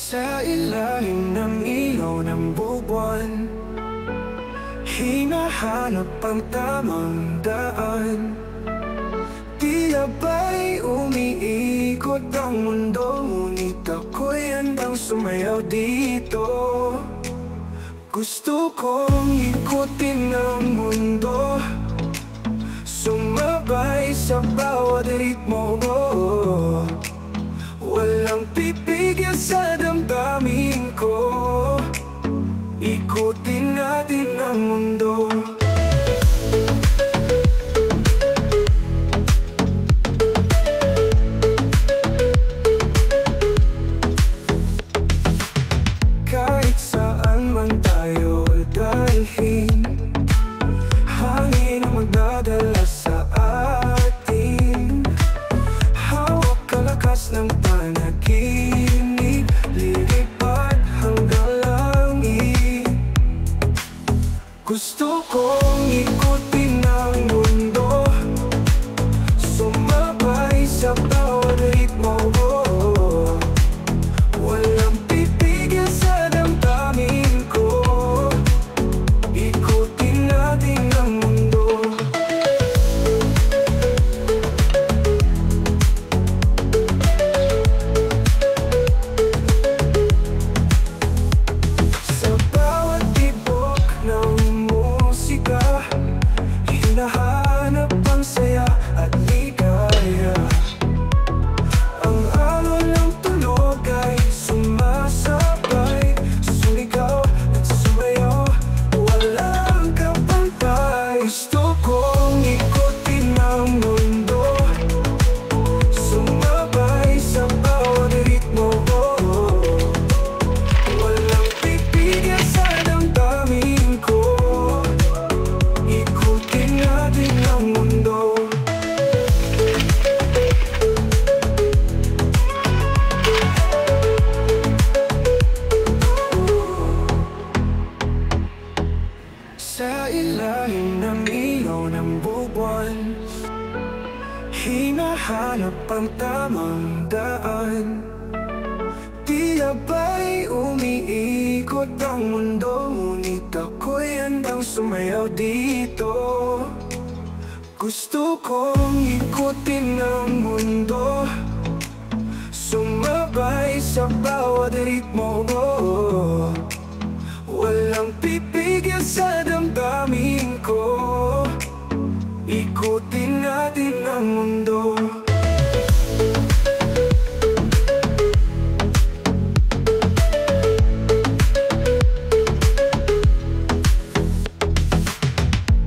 Sa ilalim ng ilaw ng buwan, hinahanap ang tamang daan. Tila ba'y umiikot ang mundo, ngunit ako'y handang sumayaw dito. Gusto kong ikutin ang mundo, sumabay sa bawat ritmo mo. Walang pipigil sa damdamin ko, ikutin natin ang mundo. Kahit saan man tayo dalhin, hangin ang magdadala sa atin. Hawak kalakas ng panaginip, lilipad hanggang langit. Gusto kong ikutin ang mundo, sumabay sa bawat ritmo mo. Walang pipigil sa damdamin ko, ikutin natin ang mundo. Sa bawat tibok ng musika, hinahanap ang saya at ligaya. Ang alon ng tunog ay sumasabay, sumigaw at sumayaw, walang kapantay. Gusto kong ikutin ang mundo, sumabay sa bawat ritmo mo. Walang pipigil sa damdamin ko, ikutin natin ang mundo. Sa ilalim ng ilaw ng buwan, hinahanap ang tamang daan. Tila ba'y umiikot ang mundo, ngunit ako'y handang sumayaw dito. Gusto kong ikutin ang mundo, sumabay sa bawat ritmo mo. Walang pipigil sa damdamin ko, ikutin natin ang mundo.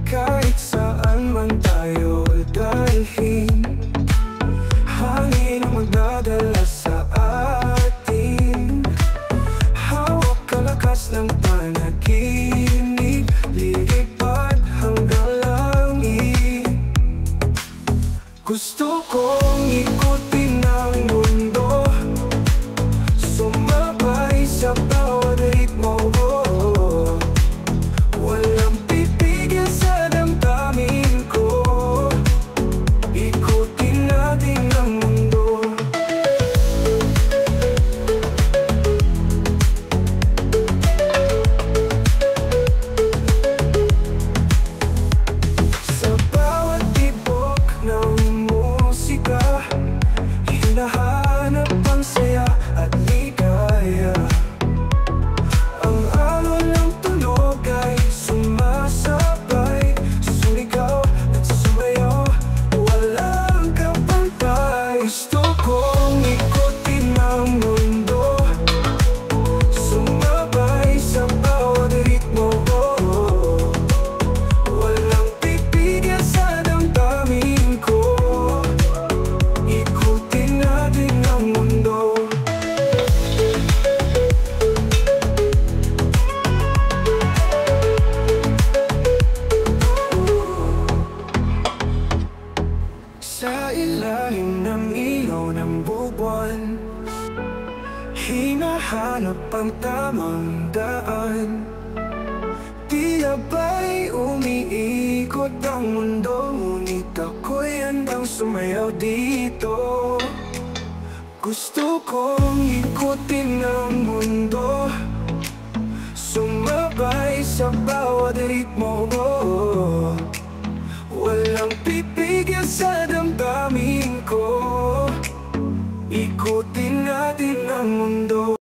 Kahit saan man tayo dalhin, hangin ang magdadala sa atin. Hawak kalakas ng panaginip, lilipad hanggang langit. Gusto kong ikutin ang mundo, sumabay sa bawat ritmo mo. Walang pipigil sa damdamin ko, ikutin natin ang mundo. Sa bawat tibok ng musika, hinahanap ang saya at ligaya. Ang alon ng tunog ay sumasabay, sumigaw at sumayaw, walang kapantay. Gusto kong ikutin ang mundo, sumabay sa bawat ritmo mo. Walang pipigil sa damdamin ko, ikutin natin ang mundo. Sa ilalim ng ilaw ng buwan, hinahanap ang tamang daan. Tila ba'y umiikot ang mundo, ngunit ako'y handang sumayaw dito. Gusto kong ikutin ang mundo, mundo, sumabay sa bawat ritmo mo. Walang pipigil sa damdamin ko, ikutin natin ang mundo.